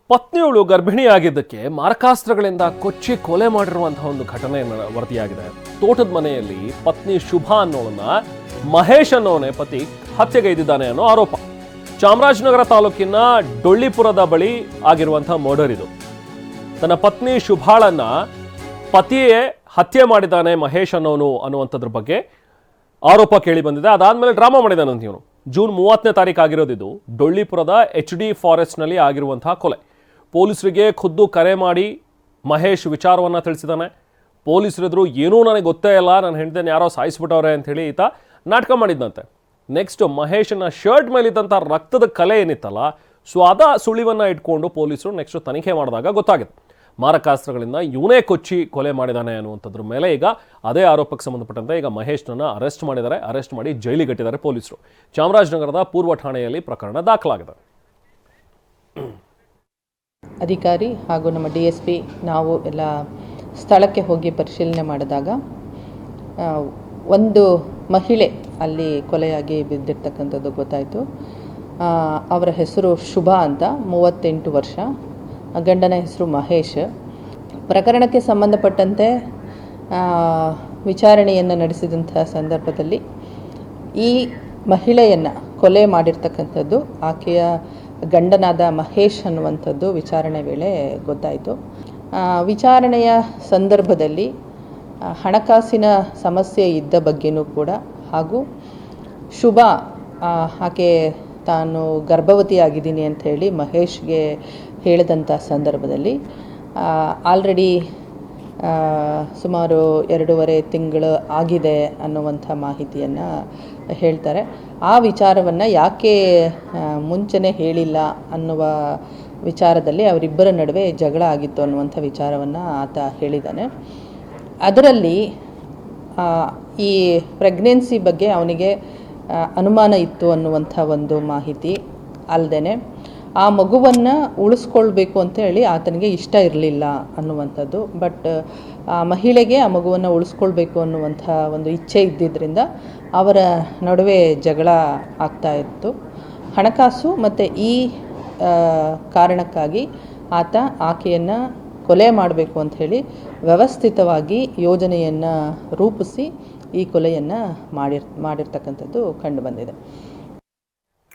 ಪತ್ನಿಯವಳು ಗರ್ಭಿಣಿಯಾಗಿದ್ದಕ್ಕೆ ಮಾರಕಾಸ್ತ್ರಗಳಿಂದ ಕೊಚ್ಚಿ ಕೊಲೆ ಮಾಡಿರುವಂತಹ ಒಂದು ಘಟನೆ ವರದಿಯಾಗಿದೆ. ತೋಟದ ಮನೆಯಲ್ಲಿ ಪತ್ನಿ ಶುಭಾ ಅನ್ನೋಳನ್ನ ಮಹೇಶ್ ಅನ್ನೋನೇ ಪತಿ ಹತ್ಯೆಗೈದಿದ್ದಾನೆ ಅನ್ನೋ ಆರೋಪ. ಚಾಮರಾಜನಗರ ತಾಲೂಕಿನ ಡೊಳ್ಳಿಪುರದ ಬಳಿ ಆಗಿರುವಂತಹ ಮರ್ಡರ್ ಇದು. ತನ್ನ ಪತ್ನಿ ಶುಭಾಳನ್ನ ಪತಿಯೇ ಹತ್ಯೆ ಮಾಡಿದ್ದಾನೆ ಮಹೇಶ್ ಅನ್ನೋನು ಅನ್ನುವಂಥದ್ರ ಬಗ್ಗೆ ಆರೋಪ ಕೇಳಿ ಬಂದಿದೆ. ಅದಾದ್ಮೇಲೆ ಡ್ರಾಮಾ ಮಾಡಿದಾನಂತ ಇವನು. ಜೂನ್ 30ನೇ ತಾರೀಕು ಆಗಿರೋದಿದು. ಡೊಳ್ಳಿಪುರದ HD ಫಾರೆಸ್ಟ್ನಲ್ಲಿ ಆಗಿರುವಂತಹ ಕೊಲೆ. ಪೊಲೀಸರಿಗೆ ಖುದ್ದು ಕರೆ ಮಾಡಿ ಮಹೇಶ್ ವಿಚಾರವನ್ನು ತಿಳಿಸಿದ್ದಾನೆ. ಪೊಲೀಸರಿದ್ರು ಏನೂ ನನಗೆ ಗೊತ್ತೇ ಇಲ್ಲ, ನನ್ನ ಹೆಂಡತಿನ ಯಾರೋ ಸಾಯಿಸ್ಬಿಟ್ಟವ್ರೆ ಅಂಥೇಳಿ ಈತ ನಾಟಕ ಮಾಡಿದ್ದಂತೆ. ನೆಕ್ಸ್ಟ್ ಮಹೇಶನ ಶರ್ಟ್ ಮೇಲಿದ್ದಂಥ ರಕ್ತದ ಕಲೆ ಏನಿತ್ತಲ್ಲ, ಸೊ ಅದ ಸುಳಿವನ್ನು ಇಟ್ಕೊಂಡು ಪೊಲೀಸರು ನೆಕ್ಸ್ಟ್ ತನಿಖೆ ಮಾಡಿದಾಗ ಗೊತ್ತಾಗಿದೆ ಮಾರಕಾಸ್ತ್ರಗಳಿಂದ ಇವನೇ ಕೊಚ್ಚಿ ಕೊಲೆ ಮಾಡಿದಾನೆ ಅನ್ನುವಂಥದ್ರ ಮೇಲೆ ಈಗ ಅದೇ ಆರೋಪಕ್ಕೆ ಸಂಬಂಧಪಟ್ಟಂತೆ ಈಗ ಮಹೇಶ್ನನ್ನು ಅರೆಸ್ಟ್ ಮಾಡಿದ್ದಾರೆ. ಅರೆಸ್ಟ್ ಮಾಡಿ ಜೈಲಿಗಟ್ಟಿದ್ದಾರೆ ಪೊಲೀಸರು. ಚಾಮರಾಜನಗರದ ಪೂರ್ವ ಠಾಣೆಯಲ್ಲಿ ಪ್ರಕರಣ ದಾಖಲಾಗಿದೆ. ಅಧಿಕಾರಿ ಹಾಗೂ ನಮ್ಮ DSP ನಾವು ಎಲ್ಲ ಸ್ಥಳಕ್ಕೆ ಹೋಗಿ ಪರಿಶೀಲನೆ ಮಾಡಿದಾಗ ಒಂದು ಮಹಿಳೆ ಅಲ್ಲಿ ಕೊಲೆಯಾಗಿ ಬಿದ್ದಿರ್ತಕ್ಕಂಥದ್ದು ಗೊತ್ತಾಯಿತು. ಅವರ ಹೆಸರು ಶುಭಾ ಅಂತ, 38 ವರ್ಷ. ಗಂಡನ ಹೆಸರು ಮಹೇಶ್. ಪ್ರಕರಣಕ್ಕೆ ಸಂಬಂಧಪಟ್ಟಂತೆ ವಿಚಾರಣೆಯನ್ನು ನಡೆಸಿದಂಥ ಸಂದರ್ಭದಲ್ಲಿ ಈ ಮಹಿಳೆಯನ್ನು ಕೊಲೆ ಮಾಡಿರ್ತಕ್ಕಂಥದ್ದು ಆಕೆಯ ಗಂಡನಾದ ಮಹೇಶ್ ಅನ್ನುವಂಥದ್ದು ವಿಚಾರಣೆ ವೇಳೆ ಗೊತ್ತಾಯಿತು. ವಿಚಾರಣೆಯ ಸಂದರ್ಭದಲ್ಲಿ ಹಣಕಾಸಿನ ಸಮಸ್ಯೆ ಇದ್ದ ಬಗ್ಗೆನೂ ಕೂಡ, ಹಾಗೂ ಶುಭಾ ಆಕೆ ತಾನು ಗರ್ಭವತಿಯಾಗಿದ್ದೀನಿ ಅಂತ ಹೇಳಿ ಮಹೇಶ್ಗೆ ಹೇಳಿದಂಥ ಸಂದರ್ಭದಲ್ಲಿ ಆಲ್ರೆಡಿ ಸುಮಾರು 2.5 ತಿಂಗಳು ಆಗಿದೆ ಅನ್ನುವಂಥ ಮಾಹಿತಿಯನ್ನು ಹೇಳ್ತಾರೆ. ಆ ವಿಚಾರವನ್ನು ಯಾಕೆ ಮುಂಚೆನೇ ಹೇಳಿಲ್ಲ ಅನ್ನುವ ವಿಚಾರದಲ್ಲಿ ಅವರಿಬ್ಬರ ನಡುವೆ ಜಗಳ ಆಗಿತ್ತು ಅನ್ನುವಂಥ ವಿಚಾರವನ್ನು ಆತ ಹೇಳಿದ್ದಾನೆ. ಅದರಲ್ಲಿ ಈ ಪ್ರೆಗ್ನೆನ್ಸಿ ಬಗ್ಗೆ ಅವನಿಗೆ ಅನುಮಾನ ಇತ್ತು ಅನ್ನುವಂಥ ಒಂದು ಮಾಹಿತಿ ಅಲ್ಲದೆ, ಆ ಮಗುವನ್ನು ಉಳಿಸ್ಕೊಳ್ಬೇಕು ಅಂತ ಹೇಳಿ ಆತನಿಗೆ ಇಷ್ಟ ಇರಲಿಲ್ಲ ಅನ್ನುವಂಥದ್ದು. ಬಟ್ ಆ ಮಹಿಳೆಗೆ ಆ ಮಗುವನ್ನು ಉಳಿಸ್ಕೊಳ್ಬೇಕು ಅನ್ನುವಂಥ ಒಂದು ಇಚ್ಛೆ ಇದ್ದಿದ್ದರಿಂದ ಅವರ ನಡುವೆ ಜಗಳ ಆಗ್ತಾ ಇತ್ತು. ಹಣಕಾಸು ಮತ್ತು ಈ ಕಾರಣಕ್ಕಾಗಿ ಆತ ಆಕೆಯನ್ನು ಕೊಲೆ ಮಾಡಬೇಕು ಅಂಥೇಳಿ ವ್ಯವಸ್ಥಿತವಾಗಿ ಯೋಜನೆಯನ್ನು ರೂಪಿಸಿ ಈ ಕೊಲೆಯನ್ನು ಮಾಡಿರ್ತಕ್ಕಂಥದ್ದು ಕಂಡುಬಂದಿದೆ.